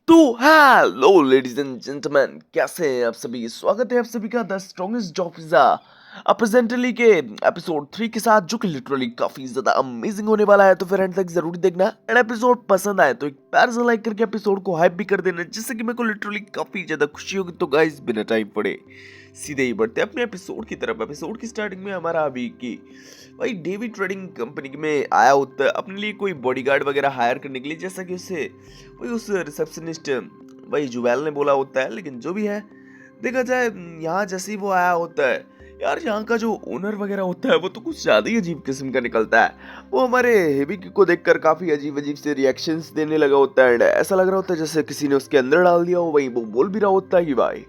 तो hello ladies and gentleman, कैसे हैं आप सभी। स्वागत है आप सभी का द स्ट्रॉन्गेस्ट जॉब पिज्जा अपरेजेंटली के एपिसोड 3 के साथ, जो कि लिटरली काफी ज्यादा अमेजिंग होने वाला है। तो फिर एंड तक जरूर देखना, एंड एपिसोड पसंद आए तो एक प्यार से लाइक करके एपिसोड को हाइप भी कर देना, जिससे कि मेरे को लिटरली काफी ज्यादा खुशी होगी। तो गाइस, बिना टाइम पड़े सीधे ही बढ़ते हैं अपने एपिसोड की तरफ। एपिसोड की स्टार्टिंग में हमारा अभी की भाई डेवी ट्रेडिंग कंपनी में आया होता है अपने लिए कोई बॉडीगार्ड वगैरह हायर करने के लिए, जैसा कि उससे वही उस रिसेप्शनिस्ट भाई जुवैल ने बोला होता है। लेकिन जो भी है, देखा जाए यहाँ जैसे ही वो आया होता है यार, यहाँ का जो ओनर वगैरह होता है वो तो कुछ ज्यादा ही अजीब किस्म का निकलता है। वो हमारे हेवी को देखकर काफी अजीब अजीब से रिएक्शंस देने लगा होता है, एंड ऐसा लग रहा होता है जैसे किसी ने उसके अंदर डाल दिया हो। वही वो बोल भी रहा होता है कि भाई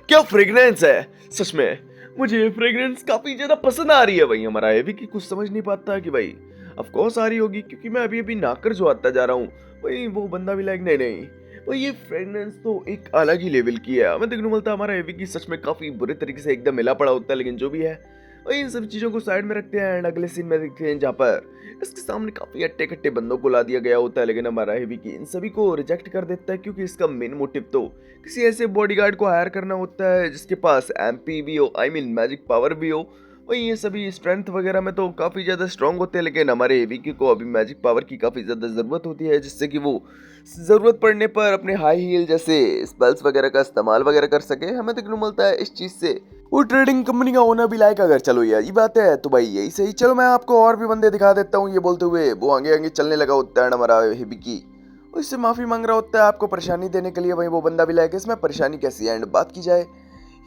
क्या फ्रेग्रेंस है, सच में मुझे ये फ्रेग्रेंस काफी ज्यादा पसंद आ रही है। भाई हमारा हेवी की कुछ समझ नहीं पाता कि भाई ऑफ कोर्स आ रही होगी, क्योंकि मैं अभी अभी नाकर जो आता जा रहा हूँ। वही वो बंदा भी लाइक नहीं नहीं, वो ये फ्रेग्रेंस तो एक अलग ही लेवल की है। हमें देखने मिलता है हमारा एवी की सच में काफी बुरे तरीके से एकदम मिला पड़ा होता है। लेकिन जो भी है, वही इन सब चीजों को साइड में रखते हैं, एंड अगले सीन में देखते हैं जहाँ पर इसके सामने काफी अट्टे कट्टे बंदों को ला दिया गया होता है। लेकिन हमारा हेवी की इन सभी को रिजेक्ट कर देता है, क्योंकि इसका मेन मोटिव तो किसी ऐसे बॉडीगार्ड को हायर करना होता है जिसके पास एमपी भी हो, आई मीन मैजिक पावर भी हो। वही ये सभी स्ट्रेंथ वगैरह में तो काफ़ी ज़्यादा स्ट्रांग होते हैं। लेकिन हमारे एवीकी को अभी मैजिक पावर की काफ़ी ज़्यादा ज़रूरत होती है, जिससे कि वो ज़रूरत पड़ने पर अपने हाई हील जैसे स्पेल्स वगैरह का इस्तेमाल वगैरह कर सके। हमें देखने को मिलता है इस चीज़ से वो ट्रेडिंग कंपनी का ओनर भी लाइक, अगर चलो यार ये बात है तो भाई यही सही, चलो मैं आपको और भी बंदे दिखा देता हूँ। ये बोलते हुए वो आगे आगे चलने लगा होता है हमारा हेबिकी। उससे माफ़ी मांग रहा होता है आपको परेशानी देने के लिए। वहीं वो बंदा भी लाइक, इसमें परेशानी कैसी है। एंड बात की जाए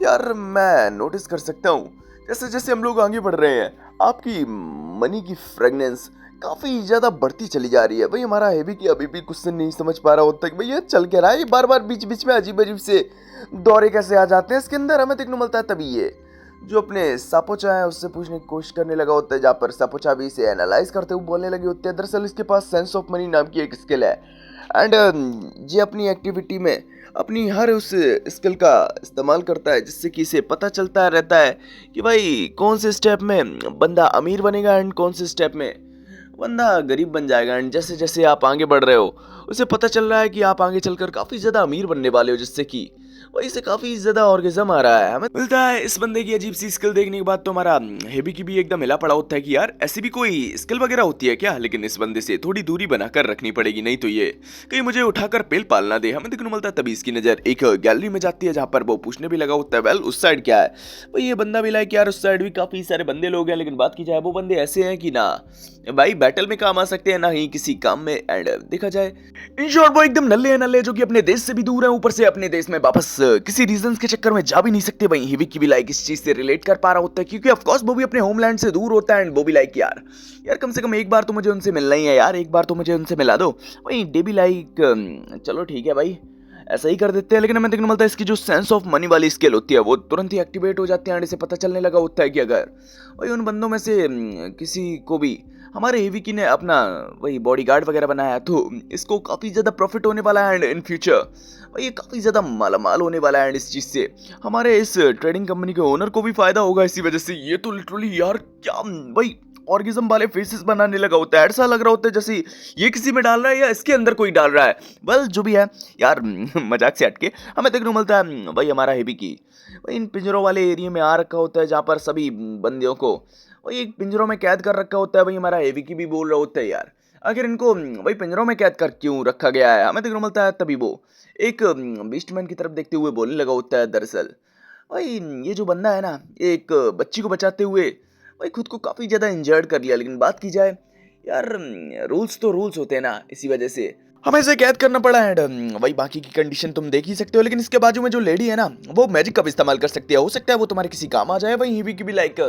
यार, मैं नोटिस कर सकता हूँ जैसे जैसे हम लोग आगे बढ़ रहे हैं, आपकी मनी की फ्रेगनेंस काफी ज्यादा बढ़ती चली जा रही है। भाई हमारा हेवी की अभी भी कुछ से नहीं समझ पा रहा होता कि भाई ये चल के रहा है, ये बार बार बीच बीच में अजीब अजीब से दौरे कैसे आ जाते हैं इसके अंदर। हमें देखने को मिलता है तभी ये जो अपने सापोचा है उससे पूछने की कोशिश करने लगा होता है, जहाँ पर सापोचा भी इसे एनालाइज करते हुए बोलने लगे होते हैं दरअसल इसके पास सेंस ऑफ मनी नाम की एक स्किल है, एंड ये अपनी एक्टिविटी में अपनी हर उस स्किल का इस्तेमाल करता है, जिससे कि इसे पता चलता रहता है कि भाई कौन से स्टेप में बंदा अमीर बनेगा एंड कौन से स्टेप में बंदा गरीब बन जाएगा। एंड जैसे जैसे आप आगे बढ़ रहे हो, उसे पता चल रहा है कि आप आगे चलकर काफ़ी ज़्यादा अमीर बनने वाले हो, जिससे कि वही से काफ़ी ज़्यादा ऑर्गेज़म आ रहा है। हमें मिलता है इस बंदे की अजीब सी स्किल देखने के बाद तो हमारा हेबी की भी एकदम हिला पड़ा होता है कि यार ऐसी भी कोई स्किल वगैरह होती है क्या। लेकिन इस बंदे से थोड़ी दूरी बनाकर रखनी पड़ेगी, नहीं तो ये कहीं मुझे उठाकर पेल पालना दे। हमें देखने को मिलता है तभी इसकी नज़र एक गैलरी में जाती है, जहाँ पर वो पूछने भी लगा होता है वेल उस साइड क्या है। भाई ये बंदा भी लाइक यार उस साइड भी काफ़ी सारे बंदे लोग हैं, लेकिन बात की जाए वो बंदे ऐसे हैं कि ना भाई बैटल में काम आ सकते हैं, ना ही किसी काम में। एंड देखा जाए इन शॉर्ट वो एकदम नल्ले हैं, नल्ले जो कि अपने देश से भी दूर हैं, ऊपर से अपने देश में वापस किसी रीजन के चक्कर में जा भी नहीं सकते। वहीं हिविक की भी लाइक इस चीज से रिलेट कर पा रहा होता है, क्योंकि ऑफ कोर्स वो भी अपने होमलैंड से दूर होता है। एंड वो भी लाइक यार यार कम से कम एक बार तो मुझे उनसे मिलना ही है यार, एक बार तो मुझे उनसे मिला दो। वहीं डे भी लाइक चलो ठीक है भाई, ऐसा ही कर देते हैं। लेकिन हमें देखने मिलता है इसकी जो सेंस ऑफ मनी वाली स्किल होती है वो तुरंत ही एक्टिवेट हो जाती है, एंड इसे पता चलने लगा होता है कि अगर वही उन बंदों में से किसी को भी हमारे हेविकी ने अपना वही बॉडीगार्ड वगैरह बनाया है, तो इसको काफ़ी ज़्यादा प्रॉफिट होने वाला है। एंड इन फ्यूचर ये काफ़ी ज़्यादा मालामाल होने वाला है, एंड इस चीज़ से हमारे इस ट्रेडिंग कंपनी के ओनर को भी फायदा होगा इसी वजह से। ये तो लिटरली यार क्या भाई ऑर्गेजम वाले फेसेस बनाने लगा होता है, ऐसा लग रहा होता है जैसे ये किसी में डाल रहा है या इसके अंदर कोई डाल रहा है। वेल जो भी है यार, मजाक से हटके हमें देखने को मिलता है भाई हमारा हेवी की भाई इन पिंजरों वाले एरिया में आ रखा होता है, जहाँ पर सभी बंदियों को वही एक पिंजरों में कैद कर रखा होता है। भाई हमारा हेवी की भी बोल रहा होता है यार आखिर इनको भाई पिंजरों में कैद कर क्यों रखा गया है। हमें देखने को मिलता है तभी वो एक बीस्टमैन की तरफ देखते हुए बोलने लगा होता है दरअसल भाई ये जो बंदा है ना, एक बच्ची को बचाते हुए भाई खुद को काफ़ी ज़्यादा इंजर्ड कर लिया। लेकिन बात की जाए यार, रूल्स तो रूल्स होते हैं ना, इसी वजह से हमें इसे कैद करना पड़ा है। वही बाकी की कंडीशन तुम देख ही सकते हो। लेकिन इसके बाजू में जो लेडी है ना, वो मैजिक का भी इस्तेमाल कर सकती है, हो सकता है वो तुम्हारे किसी काम आ जाए। वही हिवी की भी लाइक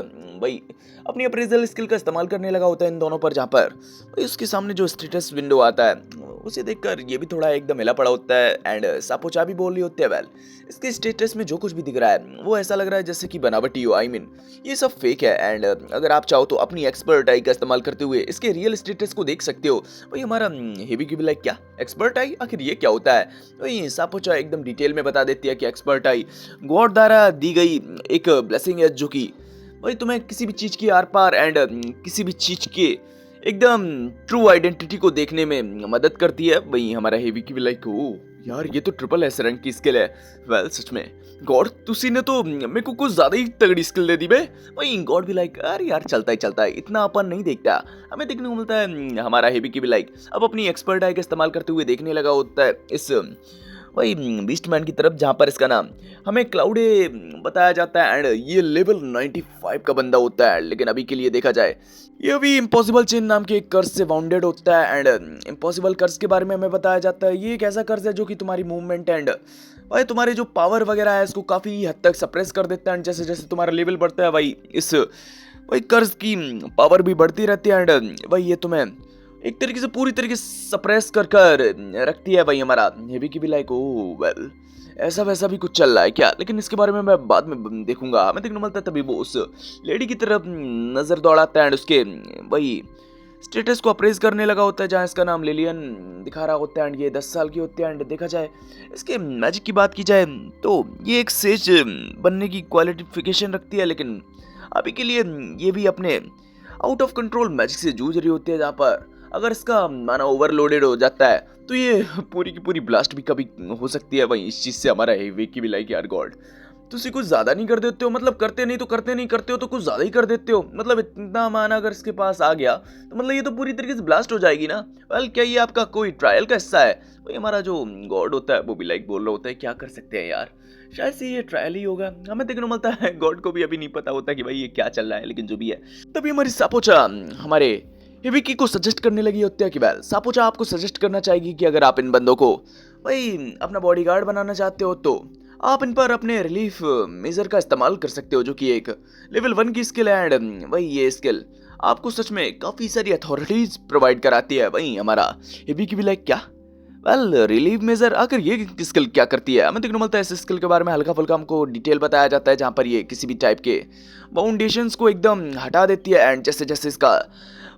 भाई अपनी अप्रेजल स्किल का इस्तेमाल करने लगा होता है इन दोनों पर, जहाँ पर भाई उसके सामने जो स्टेटस विंडो आता है उसे देखकर ये भी थोड़ा एकदम हिला पड़ा होता है। एंड सापोचा भी बोल रही होती है वेल इसके स्टेटस में जो कुछ भी दिख रहा है वो ऐसा लग रहा है जैसे कि बनावटी हो, आई मीन ये सब फेक है। एंड अगर आप चाहो तो अपनी एक्सपर्ट आई का इस्तेमाल करते हुए इसके रियल स्टेटस को देख सकते हो। भाई हमारा हेवी की भी लाइक क्या एक्सपर्ट आई, आखिर ये क्या होता है। वही सापोचा एकदम डिटेल में बता देती है कि एक्सपर्ट आई गॉड द्वारा दी गई एक ब्लेसिंग है, जो कि भाई तुम्हें किसी भी चीज़ की आर पार एंड किसी भी चीज़ के एकदम ट्रू आइडेंटिटी को देखने में मदद करती है। वही हमारा हेवी की भी लाइक ओ यार ये तो ट्रिपल एस रैंक की स्किल है। वेल सच में गॉड तुसी ने तो मेरे को कुछ ज्यादा ही तगड़ी स्किल दे दी बे। वही गॉड भी लाइक अरे यार चलता है इतना अपन नहीं देखता। हमें देखने को मिलता है हमारा हेबी की भी लाइक अब अपनी एक्सपर्ट आई का इस्तेमाल करते हुए देखने लगा होता है इस वही बीस्ट मैन की तरफ, जहाँ पर इसका नाम हमें क्लाउडे बताया जाता है एंड ये लेवल 95 का बंदा होता है। लेकिन अभी के लिए देखा जाए ये भी इम्पॉसिबल चेन नाम के एक कर्ज से बाउंडेड होता है एंड इम्पॉसिबल कर्ज के बारे में हमें बताया जाता है ये एक ऐसा कर्ज है जो कि तुम्हारी मूवमेंट एंड भाई तुम्हारे जो पावर वगैरह है इसको काफ़ी हद तक सप्रेस कर देता है। जैसे जैसे तुम्हारा लेवल बढ़ता है भाई इस वही कर्ज की पावर भी बढ़ती रहती है एंड भाई ये तुम्हें एक तरीके से पूरी तरीके से सप्रेस कर कर रखती है भाई। हमारा हेवी की भी लाइक ओ वेल ऐसा वैसा भी कुछ चल रहा है क्या, लेकिन इसके बारे में मैं बाद में देखूंगा। हमें देखने मिलता है तभी वो उस लेडी की तरफ नजर दौड़ाता है एंड उसके वही स्टेटस को अप्रेज करने लगा होता है, जहाँ इसका नाम लिलियन दिखा रहा होता है एंड ये 10 साल की होती है। एंड देखा जाए इसके मैजिक की बात की जाए तो ये एक सेज बनने की क्वालिफिकेशन रखती है, लेकिन अभी के लिए ये भी अपने आउट ऑफ कंट्रोल मैजिक से जूझ रही होती है, जहाँ पर अगर इसका माना ओवरलोडेड हो जाता है तो ये पूरी की पूरी ब्लास्ट भी कभी हो सकती है। वही इस चीज़ से हमारा हेवी की भी लाइक यार गॉड तुसी कुछ ज़्यादा नहीं कर देते हो, मतलब करते नहीं तो करते नहीं, करते हो तो कुछ ज़्यादा ही कर देते हो। मतलब इतना माना अगर इसके पास आ गया तो मतलब ये तो पूरी तरीके से ब्लास्ट हो जाएगी ना। वेल क्या ये आपका कोई ट्रायल का हिस्सा है? वही हमारा जो गॉड होता है वो भी लाइक बोल रहा होता है क्या कर सकते हैं यार, शायद से ये ट्रायल ही होगा। हमें देखने को मिलता है गॉड को भी अभी नहीं पता होता कि भाई ये क्या चल रहा है, लेकिन जो भी है तभी हमारी सापोचा हमारे हिबिकी को सजेस्ट करने लगी होती है कि वेल सापोचा आपको सजेस्ट करना चाहेगी कि अगर आप इन बंदों को वही अपना बॉडीगार्ड बनाना चाहते हो तो आप इन पर अपने रिलीफ मेजर का इस्तेमाल कर सकते हो, जो कि एक लेवल 1 की स्किल है एंड वही ये स्किल आपको सच में काफ़ी सारी अथॉरिटीज प्रोवाइड कराती है। वही हमारा हिबिकी भी लाइक क्या वेल रिलीफ मेजर आखिर ये स्किल क्या करती है? हमें देखने को मिलता है इस स्किल के बारे में हल्का फुल्का हमको डिटेल बताया जाता है, जहाँ पर ये किसी भी टाइप के बाउंडेशंस को एकदम हटा देती है एंड जैसे जैसे इसका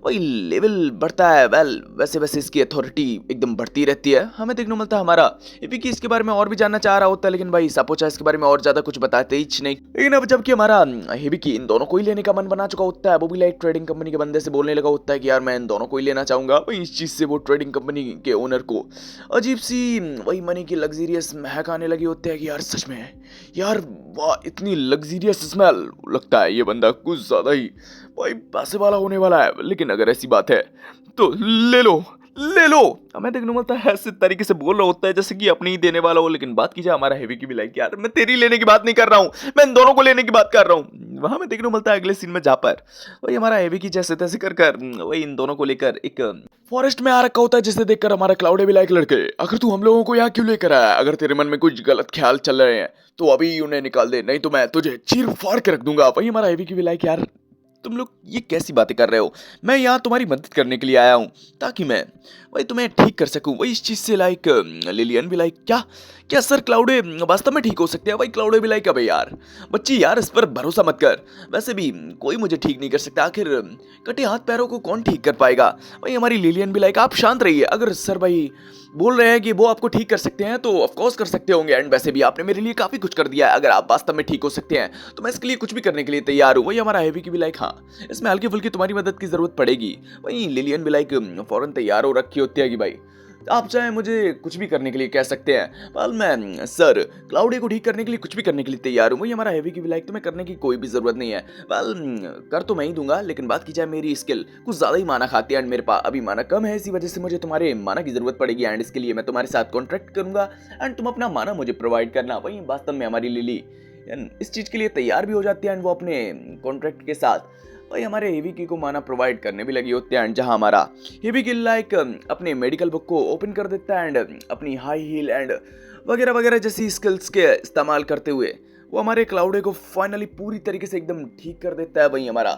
वही लेवल बढ़ता है वेल वैसे वैसे इसकी अथॉरिटी एकदम बढ़ती रहती है। हमें देखने को मिलता है हमारा हिबिकी इसके बारे में और भी जानना चाह रहा होता है, लेकिन भाई सापोचा इसके बारे में और ज्यादा कुछ बताते ही नहीं। लेकिन अब जबकि हमारा हिबिकी इन दोनों को ही लेने का मन बना चुका होता है, वो भी लाइक ट्रेडिंग कंपनी के बंदे से बोलने लगा होता है कि यार मैं इन दोनों को ही लेना चाहूंगा। वही इस चीज से वो ट्रेडिंग कंपनी के ओनर को अजीब सी वही मनी की लग्जरियस महक आने लगी होती है कि यार सच में यार वाह इतनी लग्जरियस स्मेल, लगता है ये बंदा कुछ ज्यादा ही भाई पैसे वाला होने वाला है। लेकिन अगर ऐसी बात है तो ले लो ले लो। हमें देखने मिलता है ऐसे तरीके से बोल रहा होता है जैसे कि अपनी ही देने वाला हो, लेकिन बात की जाए हमारा हेवी की भी लाइक यार मैं तेरी लेने की बात नहीं कर रहा हूँ, मैं इन दोनों को लेने की बात कर रहा हूँ। वहां में देखने को मिलता है अगले सीन में जहाँ पर वही हमारा हेवी की जैसे तैसे कर कर वही इन दोनों को लेकर एक फॉरेस्ट में आ रखा होता है, जिसे देखकर हमारा क्लाउडे भी लाइक लड़के अगर तू हम लोगों को यहाँ क्यों लेकर आया, अगर तेरे मन में कुछ गलत ख्याल चल रहे हैं तो अभी उन्हें निकाल दे, नहीं तो मैं तुझे चीर फाड़ के रख दूंगा। वही हमारा हेवी की भी लाइक यार तुम लोग ये कैसी बातें कर रहे हो, मैं यहाँ तुम्हारी मदद करने के लिए आया हूँ ताकि मैं वही तुम्हें ठीक कर सकूँ। वही इस चीज़ से लाइक लिलियन भी लाइक क्या क्या सर क्लाउडे वास्तव में ठीक हो सकते हैं? भाई क्लाउडे भी लाइक अबे यार बच्ची यार इस पर भरोसा मत कर, वैसे भी कोई मुझे ठीक नहीं कर सकता, आखिर कटे हाथ पैरों को कौन ठीक कर पाएगा। वही हमारी लिलियन भी लाइक आप शांत रहिए, अगर सर भाई बोल रहे हैं कि वो आपको ठीक कर सकते हैं तो ऑफकोर्स कर सकते होंगे, एंड वैसे भी आपने मेरे लिए काफ़ी कुछ कर दिया है, अगर आप वास्तव में ठीक हो सकते हैं तो मैं इसके लिए कुछ भी करने के लिए तैयार हूँ। वही हमारा हेवी की भी लाइक हाँ इसमें हल्की फुल्की तुम्हारी मदद की जरूरत पड़ेगी। वही लिलियन भी लाइक फौरन तैयार हो रखी होती है कि भाई आप चाहे मुझे कुछ भी करने के लिए कह सकते हैं, वेल मैं सर क्लाउडे को ठीक करने के लिए कुछ भी करने के लिए तैयार हूँ। वही हमारा हेवी की भी लाइक तुम्हें करने की कोई भी जरूरत नहीं है, वेल कर तो मैं ही दूंगा, लेकिन बात की जाए मेरी स्किल कुछ ज़्यादा ही माना खाती है एंड मेरे पास अभी माना कम है, इसी वजह से मुझे तुम्हारे माना की जरूरत पड़ेगी एंड इसके लिए मैं तुम्हारे साथ कॉन्ट्रैक्ट करूंगा एंड तुम अपना माना मुझे प्रोवाइड करना। वही वास्तव में हमारी लिली इस चीज़ के लिए तैयार भी हो जाती है एंड वो अपने कॉन्ट्रैक्ट के साथ वही हमारे हिबिकी को माना प्रोवाइड करने भी लगी होती है एंड जहां हमारा हिबिकी लाइक अपने मेडिकल बुक को ओपन कर देता है एंड अपनी हाई हील एंड वगैरह वगैरह जैसी स्किल्स के इस्तेमाल करते हुए वो हमारे क्लाउडे को फाइनली पूरी तरीके से एकदम ठीक कर देता है। वही हमारा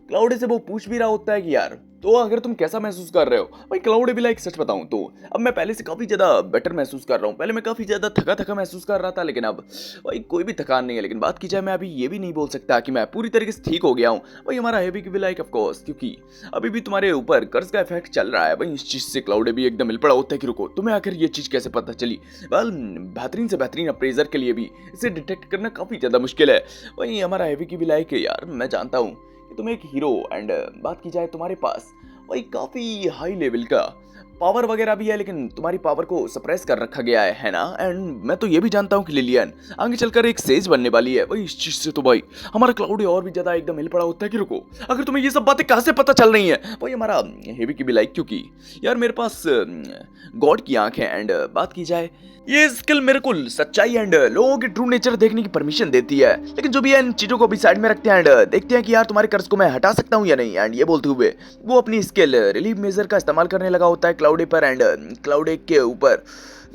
क्लाउडे से वो पूछ भी रहा होता है कि यार तो अगर तुम कैसा महसूस कर रहे हो? भाई क्लाउडे भी लाइक सच बताऊं तो अब मैं पहले से काफ़ी ज़्यादा बेटर महसूस कर रहा हूँ, पहले मैं काफ़ी ज़्यादा थका थका महसूस कर रहा था, लेकिन अब भाई कोई भी थकान नहीं है। लेकिन बात की जाए मैं अभी ये भी नहीं बोल सकता कि मैं पूरी तरीके से ठीक हो गया हूँ। भाई हमारा हेवी की भी लाइक ऑफकोर्स क्योंकि अभी भी तुम्हारे ऊपर कर्ज का इफेक्ट चल रहा है। भाई इस चीज़ से क्लाउडे भी एकदम मिल पड़ा होता है कि रुको तुम्हें आखिर ये चीज़ कैसे पता चली। वेल बेहतरीन से बेहतरीन अप्रेजर के लिए भी इसे डिटेक्ट करना काफ़ी ज़्यादा मुश्किल है। वही हमारा हेवी की भी लाइक यार मैं जानता हूँ तुम एक हीरो एंड बात की जाए तुम्हारे पास वही काफ़ी हाई लेवल का पावर वगैरह भी है, लेकिन तुम्हारी पावर को सप्रेस कर रखा गया है ना। एंड मैं तो ये भी जानता हूँ कि लिलियन आगे चलकर एक सेज बनने वाली है। भाई इस चीज से तो भाई हमारा क्लाउडी और भी ज्यादा एकदम हिल पड़ा होता है कि रुको, अगर तुम्हें ये सब बातें कहाँ से पता चल रही हैं। भाई हमारा हेवी की भी लाइक, क्योंकि यार मेरे पास गॉड की आंख है। एंड बात की जाए, ये स्किल मेरे को सच्चाई एंड लोगों के ट्रू नेचर देखने की परमिशन देती है। लेकिन जो भी है इन चीजों को भी साइड में रखते हैं एंड देखते हैं कि यार तुम्हारे कर्ज को मैं हटा सकता हूँ या नहीं। एंड ये बोलते हुए वो अपनी स्किल रिलीफ मेजर का इस्तेमाल करने लगा होता है क्लाउडी पर। एंड क्लाउडी के ऊपर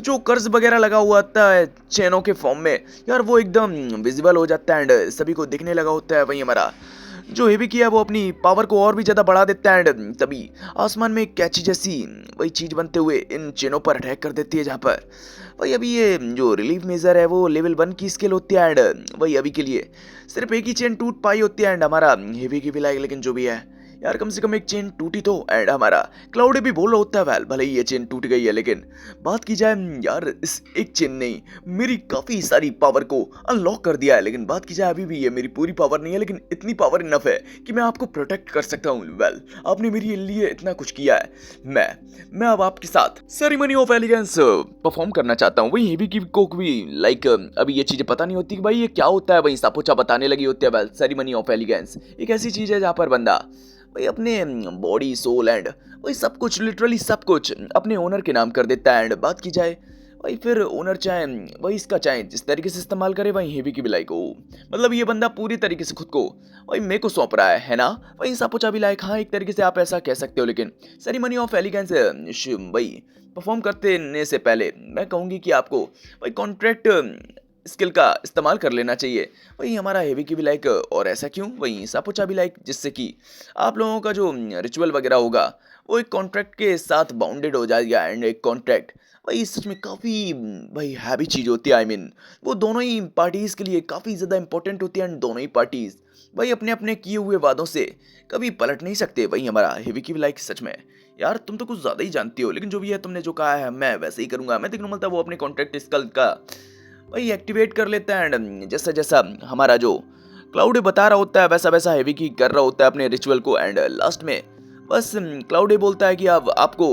जो कर्ज वगैरह लगा हुआ होता है चेनों के फॉर्म में, यार वो एकदम विजिबल हो जाता है एंड सभी को दिखने लगा होता है। वहीं हमारा जो हेवी किया वो अपनी पावर को और भी ज्यादा बढ़ा देता है एंड तभी आसमान में कैची जैसी वही चीज बनते हुए इन चेनों पर अटैक कर देती है। जहाँ पर वही अभी ये जो रिलीफ मेजर है वो लेवल 1 की स्किल होती है एंड वही अभी के लिए सिर्फ एक ही चेन टूट पाई होती है एंड हमारा हेवी की भी लाइक, लेकिन जो भी है यार कम से कम एक चेन टूटी तो। एंड हमारा क्लाउडी भी बोल रहा होता है वेल भले ही ये चेन टूट गई है, लेकिन बात की जाए यार इस एक चेन ने मेरी काफी सारी पावर को अनलॉक कर दिया है। लेकिन बात की जाए अभी भी ये मेरी पूरी पावर नहीं है, लेकिन इतनी पावर इनफ है कि मैं आपको प्रोटेक्ट कर सकता हूँ। वेल आपने मेरे लिए इतना कुछ किया है, मैं अब आपके साथ सेरेमनी ऑफ एलिगेंस परफॉर्म करना चाहता हूँ। वही हेवी की को भी लाइक अभी ये चीजें पता नहीं होती कि भाई ये क्या होता है। वही सापोचा बताने लगी होती है वेल सेरेमनी ऑफ एलिगेंस एक ऐसी चीज है जहाँ पर बंदा वही अपने बॉडी सोल एंड वही सब कुछ लिटरली सब कुछ अपने ओनर के नाम कर देता है। एंड बात की जाए वही फिर ओनर चाहे वही इसका चाहे जिस तरीके से इस्तेमाल करे वही हेवी की भी लाइक हो, मतलब ये बंदा पूरी तरीके से खुद को वही मेरे को सौंप रहा है ना। वही सापोचा भी लाइक हाँ एक तरीके से आप ऐसा कह सकते हो। लेकिन सेरेमनी ऑफ एलिगेंस वही परफॉर्म करने से पहले मैं कहूँगी कि आपको वही कॉन्ट्रैक्ट स्किल का इस्तेमाल कर लेना चाहिए। वही हमारा हेवी की भी लाइक, और ऐसा क्यों, वही सापोचा भी लाइक, जिससे कि आप लोगों का जो रिचुअल वगैरह होगा वो एक कॉन्ट्रैक्ट के साथ बाउंडेड हो जाएगा। एंड एक कॉन्ट्रैक्ट वही सच में काफ़ी भाई हैवी चीज़ होती है। आई मीन वो दोनों ही पार्टीज़ के लिए काफ़ी ज़्यादा इंपॉर्टेंट होती है। एंड दोनों ही पार्टीज़ भाई अपने अपने किए हुए वादों से कभी पलट नहीं सकते। वही हमारा हेवी की भी लाइक, सच में यार तुम तो कुछ ज़्यादा ही जानती हो। लेकिन जो भी है तुमने जो कहा है मैं वैसे ही करूँगा। मैं देखने मिलता वो अपने कॉन्ट्रैक्ट स्किल का वही एक्टिवेट कर लेता है। एंड जैसा जैसा हमारा जो क्लाउडी बता रहा होता है वैसा वैसा हेवी की कर रहा होता है अपने रिचुअल को। एंड लास्ट में बस क्लाउडी बोलता है कि अब आपको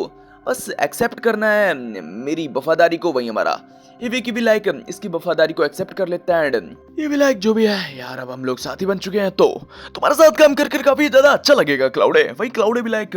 बस एक्सेप्ट करना है मेरी वफादारी को। वही हमारा हेवी की भी लाइक इसकी वफादारी को एक्सेप्ट कर लेता है। एंड ये भी लाइक जो भी है यार अब हम लोग साथी बन चुके हैं तो तुम्हारे साथ काम कर कर काफी ज्यादा अच्छा लगेगा क्लाउडे। वही क्लाउडे भी लाइक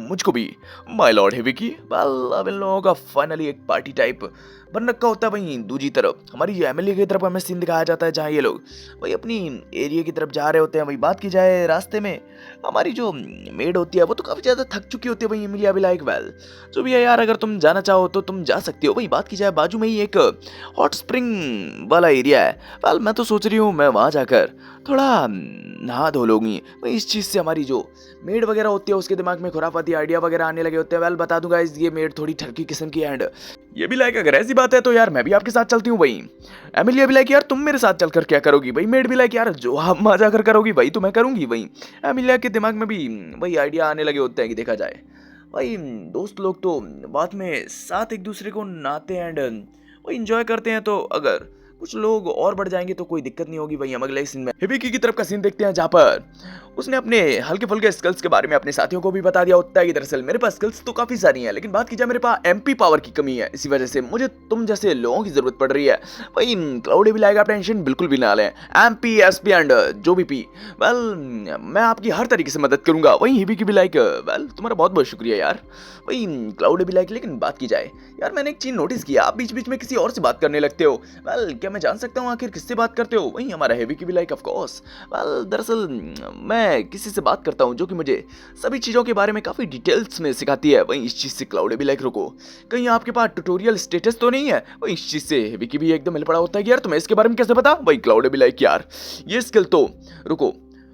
मुझको भी माय लॉर्ड हेवी की। वेल अब इन लोगों का फाइनली एक पार्टी टाइप बन रखा होता है। वहीं दूसरी तरफ हमारी एमएलए की तरफ हमें सीन दिखाया जाता है जहाँ ये लोग वही अपनी एरिया की तरफ जा रहे होते हैं। वही बात की जाए रास्ते में हमारी जो मेड होती है वो तो काफी ज्यादा थक चुकी होती है। वही एमिलिया भी लाइक वेल जो भी है यार अगर तुम जाना चाहो तो तुम जा सकती हो। वही बात की जाए बाजू में ही एक हॉट स्प्रिंग वाला एरिया है। वेल मैं तो सोच रही हूँ मैं वहाँ जाकर थोड़ा नहा धो लूंगी। वही इस चीज़ से हमारी जो मेड वगैरह होती है उसके दिमाग में खुराफाती आइडिया वगैरह आने लगे होते हैं। वेल बता दूंगा ये मेड थोड़ी ठरकी किस्म की। एंड ये भी लाइक अगर ऐसी बात है तो यार मैं भी आपके साथ चलती हूँ। वही एमिलिया भी लाइक यार तुम मेरे साथ चलकर क्या करोगी। वही मेड भी लाइक यार जो आप वहाँ जाकर करोगी वही तो मैं करूँगी। वही एमिलिया के दिमाग में भी वही आइडिया आने लगे होते हैं कि देखा जाए वही दोस्त लोग तो बाद में साथ एक दूसरे को नहाते हैं एंड वही इंजॉय करते हैं। तो अगर कुछ लोग और बढ़ जाएंगे तो कोई दिक्कत नहीं होगी। वही हम अगले सीन में हिबिकी की तरफ का सीन देखते हैं जहाँ पर उसने अपने हल्के फुल्के स्किल्स के बारे में अपने साथियों को भी बता दिया होता है कि दरअसल मेरे पास स्किल्स तो काफी सारी हैं, लेकिन बात की जाए मेरे पास एमपी पावर की कमी है। इसी वजह से मुझे तुम जैसे लोगों की जरूरत पड़ रही है। वही क्लाउडी भी लाएगा, टेंशन बिल्कुल भी ना लें। एमपी एसपी एंड जो भी पी वेल मैं आपकी हर तरीके से मदद करूंगा। वही हिबिकी भी लाइक वेल तुम्हारा बहुत बहुत शुक्रिया यार। वही क्लाउडी भी लाइक लेकिन बात की जाए यार मैंने एक चीज नोटिस किया आप बीच बीच में किसी और से बात करने लगते हो। वेल क्या मैं जान सकता हूँ आखिर किससे बात करते हो। वही हमारा हेवी की भी लाइक ऑफ कोर्स वेल दरअसल मैं किसी से बात करता हूँ जो कि मुझे सभी चीज़ों के बारे में काफ़ी डिटेल्स में सिखाती है। वहीं इस चीज़ से क्लाउडी भी लाइक रुको कहीं आपके पास ट्यूटोरियल स्टेटस तो नहीं है। वहीं इस चीज़ से हेवी की भी एकदम हिल पड़ा होता है कि यार तुम्हें इसके बारे में कैसे पता। वही क्लाउडी भी लाइक यार ये स्किल तो रुको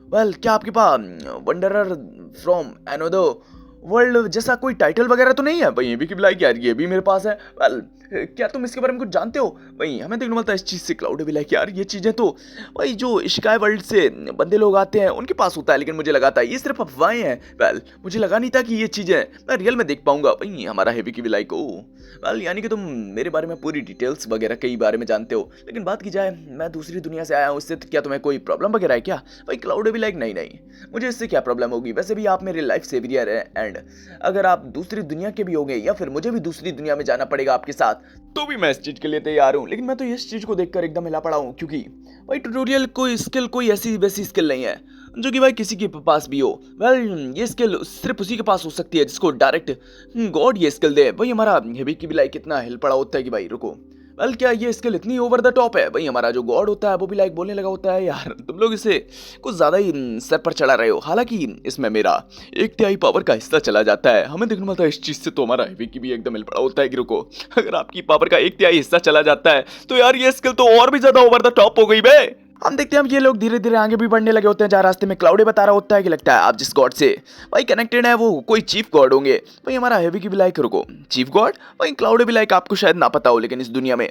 वेल क्या आपके पास वंडरर फ्रॉम अनदर वर्ल्ड जैसा कोई टाइटल वगैरह तो नहीं है। वही भी लाइक यार ये भी मेरे पास है। वेल क्या तुम इसके बारे में कुछ जानते हो। वही हमें देखने मिलता है इस चीज़ से क्लाउड भी लाइक यार ये चीज़ें तो वही जो इश्काई वर्ल्ड से बंदे लोग आते हैं उनके पास होता है, लेकिन मुझे लगा था ये सिर्फ अफवाहें हैं। वेल मुझे लगा नहीं था कि ये चीज़ें मैं रियल में देख पाऊंगा। वही हमारा हेवी की भी लाइक ओ वेल यानी कि तुम मेरे बारे में पूरी डिटेल्स वगैरह कई बारे में जानते हो। लेकिन बात की जाए मैं दूसरी दुनिया से आया हूँ, इससे क्या तुम्हें कोई प्रॉब्लम वगैरह है क्या। वही क्लाउड भी लाइक नहीं नहीं मुझे इससे क्या प्रॉब्लम होगी, वैसे भी आप मेरे लाइफ सेवियर है एंड अगर आप दूसरी दुनिया के भी होंगे या फिर मुझे भी दूसरी दुनिया में जाना पड़ेगा आपके साथ, तो भी मैं इस चीज़ के लिए तैयार हूँ। लेकिन मैं तो इस चीज़ को देखकर एकदम हिला पड़ा हूँ, क्योंकि भाई ट्यूटोरियल कोई स्किल कोई ऐसी वैसी स्किल नहीं है जो कि भाई किसी के पास भी हो। ये स्किल सिर्फ उसी के पास हो सकती है जिसको डायरेक्ट गॉड ये स्किल दे। भाई हमारा हेबी की भी लाइक इतना हिल पड़ा होता है कि भाई रुको, क्या ये स्किल इतनी ओवर द टॉप है। भाई हमारा जो गॉड होता है वो भी लाइक बोलने लगा होता है, यार तुम लोग इसे कुछ ज्यादा ही सर पर चढ़ा रहे हो। हालांकि इसमें मेरा 1/3 पावर का हिस्सा चला जाता है। हमें देखने मिलता है इस चीज से तो हमारा हेवी की भी एकदम हिल पड़ा होता है कि रुको, अगर आपकी पावर का 1/3 हिस्सा चला जाता है तो यार ये स्किल तो और भी ज्यादा ओवर द टॉप हो गई बे। हम देखते हैं हम ये लोग धीरे धीरे आगे भी बढ़ने लगे होते हैं, जहाँ रास्ते में क्लाउडे बता रहा होता है कि लगता है आप जिस गॉड से भाई कनेक्टेड है वो कोई चीफ गॉड होंगे। भाई हमारा हेवी की भी लाइक रुको, चीफ गॉड? भाई क्लाउडे भी लाइक आपको शायद ना पता हो, लेकिन इस दुनिया में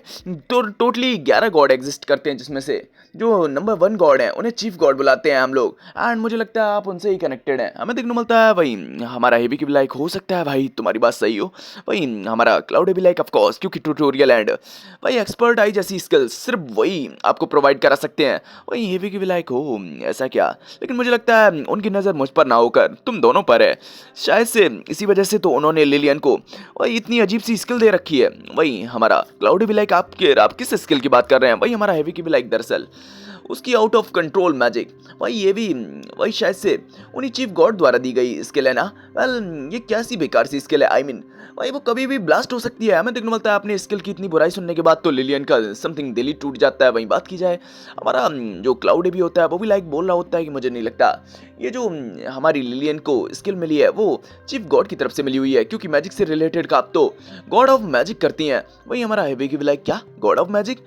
तो टोटली 11 गॉड एग्जिस्ट करते हैं, जिसमें से जो नंबर 1 गॉड है उन्हें चीफ गॉड बुलाते हैं हम लोग। एंड मुझे लगता है आप उनसे ही कनेक्टेड हैं। हमें देखने मिलता है भाई हमारा हेवी की भी लाइक हो सकता है भाई तुम्हारी बात सही हो। भाई हमारा क्लाउडे भी लाइक ऑफकोर्स, क्योंकि ट्यूटोरियल एंड भाई एक्सपर्ट आई जैसी स्किल्स सिर्फ वही आपको प्रोवाइड करा सकते हैं। वही हेवी की भी लाइक हो ऐसा क्या? लेकिन मुझे लगता है उनकी नज़र मुझ पर ना होकर तुम दोनों पर है। शायद से इसी वजह से तो उन्होंने लिलियन को वही इतनी अजीब सी स्किल दे रखी है। वही हमारा क्लाउडी भी लाइक आप किस स्किल की बात कर रहे हैं? वही हमारा हेवी की भी लाइक दरअसल उसकी आउट ऑफ कंट्रोल मैजिक, भाई ये भी वही शायद से उन्हीं चीफ गॉड द्वारा दी गई स्किल है ना। ये क्या सी बेकार सी स्किल है। भाई वो कभी भी ब्लास्ट हो सकती है। हमें देखने मिलता है अपने स्किल की इतनी बुराई सुनने के बाद तो लिलियन का समथिंग दिल ही टूट जाता है। वहीं बात की जाए हमारा जो क्लाउडी भी होता है वो भी लाइक बोल रहा होता है कि मुझे नहीं लगता ये जो हमारी लिलियन को स्किल मिली है वो चीफ गॉड की तरफ से मिली हुई है, क्योंकि मैजिक से रिलेटेड का आप तो गॉड ऑफ मैजिक करती हैं। वही हमारा हेवी की भी लाइक क्या गॉड ऑफ मैजिक?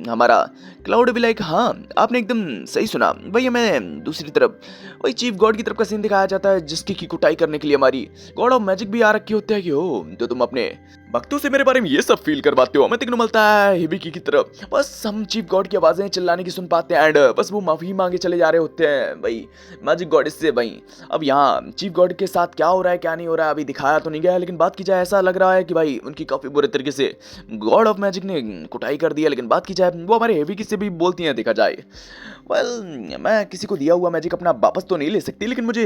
हमारा क्लाउड भी लाइक हाँ आपने एकदम सही सुना। भाई हमें दूसरी तरफ वही चीफ गॉड की तरफ का सीन दिखाया जाता है, जिसकी की कुटाई करने के लिए हमारी गॉड ऑफ मैजिक भी आ रखी होते हैं कि हो तो तुम अपने भक्तों से मेरे बारे में ये सब फील करवाते हो। हमें देखने मिलता है हिबिकी की तरफ बस हम चीफ गॉड की आवाजें चिल्लाने की सुन पाते हैं एंड बस वो माफी मांगे चले जा रहे होते हैं भाई मैजिक गॉड इससे। भाई अब यहाँ चीफ गॉड के साथ क्या हो रहा है क्या नहीं हो रहा है अभी दिखाया तो नहीं गया है, लेकिन बात की जाए ऐसा लग रहा है कि भाई उनकी काफी बुरे तरीके से गॉड ऑफ मैजिक ने कुटाई कर दिया। लेकिन बात की जाए वो हमारे हेवी की से भी बोलती हैं देखा जाए। मैं किसी को दिया हुआ मैजिक अपना वापस तो नहीं ले सकती, लेकिन मुझे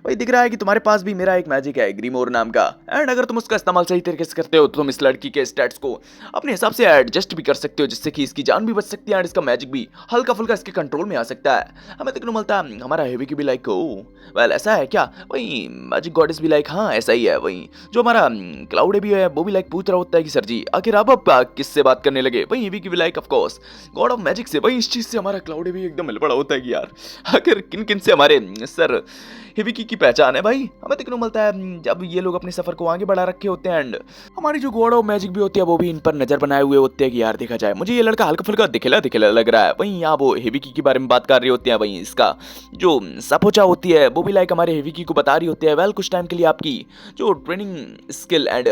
वही दिख रहा है कि तुम्हारे पास भी मेरा एक मैजिक है ग्रीमोर नाम का, एंड अगर तुम उसका इस्तेमाल सही तरीके से करते हो तो तुम इस लड़की के स्टैट्स को अपने हिसाब से एडजस्ट भी कर सकते हो, जिससे कि इसकी जान भी बच सकती है और इसका मैजिक भी हल्का फुल्का इसके कंट्रोल में आ सकता है। हमें देखने मिलता है हमारा हेवी की भी लाइक वेल ऐसा है क्या? वही मैजिक गॉडेस भी लाइक हाँ ऐसा ही है। वही जो हमारा क्लाउड भी है वो भी लाइक पूछ रहा होता है कि सर जी आखिर आप किससे बात करने लगे? वही हेवी की भी like of course God of magic से। वही इस चीज से हमारा क्लाउड भी एकदम मिल पड़ा होता है कि यार आखिर किन किन से हमारे सर हिबिकी की पहचान है। भाई हमें देखने को मिलता है जब ये लोग अपने सफर को आगे बढ़ा रखे होते हैं एंड हमारी जो गॉड ऑफ मैजिक भी होती है वो भी इन पर नजर बनाए हुए होते हैं कि यार देखा जाए मुझे ये लड़का हल्का फुल्का दिखेला दिखेला लग रहा है। वहीं यहाँ वो हिबिकी के बारे में बात कर रही होती है। वहीं इसका जो सपोचा होती है वो भी लाइक हमारे हिबिकी को बता रही होती है वेल कुछ टाइम के लिए आपकी जो ट्रेनिंग स्किल एंड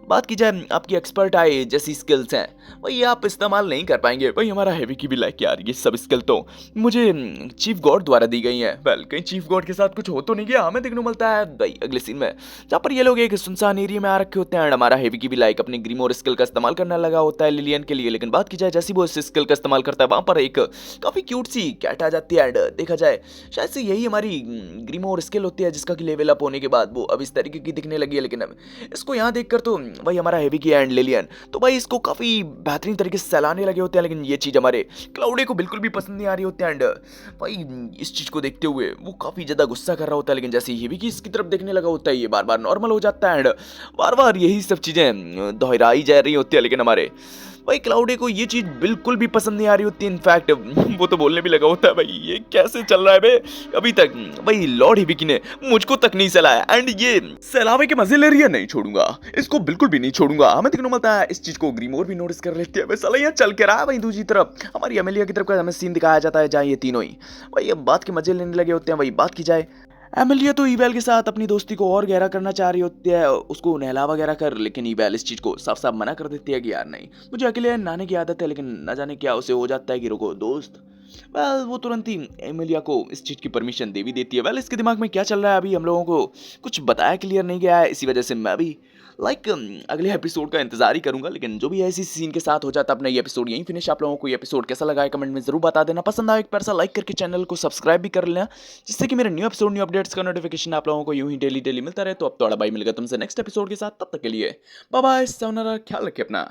बात की जाए आपकी एक्सपर्ट आई जैसी स्किल्स हैं वही आप इस्तेमाल नहीं कर पाएंगे। वही हमारा हेवी की भी लाइक यार ये सब स्किल तो मुझे चीफ गॉड द्वारा दी गई हैं। वेल कहीं चीफ गॉड के साथ कुछ हो तो नहीं गया? हमें देखने को मिलता है भाई अगले सीन में जहाँ पर ये लोग एक सुनसान एरिया में आ रखे होते हैं एंड हमारा हेवी की भी लाइक अपनी ग्रीमोर स्किल का इस्तेमाल करने लगा होता है लिलियन के लिए। लेकिन बात की जाए जैसी वो इस स्किल का इस्तेमाल करता है वहाँ पर एक काफी क्यूट सी कैट आ जाती है एंड देखा जाए शायद से यही हमारी ग्रीमोर स्किल होती है जिसका कि लेवल अप होने के बाद वो अब इस तरीके की दिखने लगी है। लेकिन इसको यहाँ देखकर तो भाई हमारा हेवी की एंड लिलियन तो भाई इसको काफी बेहतरीन तरीके से सहलाने लगे होते हैं, लेकिन ये चीज हमारे क्लाउडे को बिल्कुल भी पसंद नहीं आ रही होती है एंड भाई इस चीज को देखते हुए वो काफी ज्यादा गुस्सा कर रहा होता है। लेकिन जैसे ही की इसकी तरफ देखने लगा होता है ये बार बार नॉर्मल हो जाता है एंड बार बार यही सब चीजें दोहराई जा रही होती है। लेकिन हमारे भाई क्लाउडे को ये चीज बिल्कुल भी पसंद नहीं आ रही होती। इनफैक्ट वो तो बोलने भी लगा होता है भाई ये कैसे चल रहा है बे अभी तक भाई लॉर्ड हिबिकी ने मुझको तक नहीं सहलाया एंड ये सहलावे के मजे ले रही है, नहीं छोड़ूंगा इसको, बिल्कुल भी नहीं छोड़ूंगा। हमें देखने को मिलता है इस चीज को ग्रीमोर भी नोटिस कर लेती है। वैसा यहाँ चल के रहा है। वहीं दूसरी तरफ हमारी अमेलिया की तरफ का हमें सीन दिखाया जाता है जहाँ ये तीनों ही भाई अब बात के मजे लेने लगे होते हैं। वही बात की जाए एमिलिया तो ईवेल के साथ अपनी दोस्ती को और गहरा करना चाह रही होती है, उसको नहला वगैरह कर, लेकिन ईवेल इस चीज को साफ साफ मना कर देती है कि यार नहीं मुझे अकेले नहाने की आदत है। लेकिन न जाने क्या उसे हो जाता है कि रुको दोस्त। वो तुरंत ही एमिलिया को इस चीज की परमिशन दे भी देती है। इसके दिमाग में क्या चल रहा है अभी हम लोगों को कुछ बताया क्लियर नहीं गया है, इसी वजह से मैं भी लाइक अगले एपिसोड का इंतजार ही करूंगा। लेकिन जो भी है इसी सीन के साथ हो जाता है अपना ये एपिसोड यहीं फिनिश। आप लोगों को ये एपिसोड कैसा लगा है कमेंट में जरूर बता देना। पसंद आए एक बार सा लाइक करके चैनल को सब्सक्राइब भी कर लेना, जिससे कि मेरे न्यू एपिसोड न्यू अपडेट्स का नोटिफिकेशन आप लोगों को यूं ही डेली डेली मिलता रहे। तो अब थोड़ा भाई मिलेगा तुमसे नेक्स्ट एपिसोड के साथ, तब तक के लिए बाय बाय, ख्याल रखे अपना।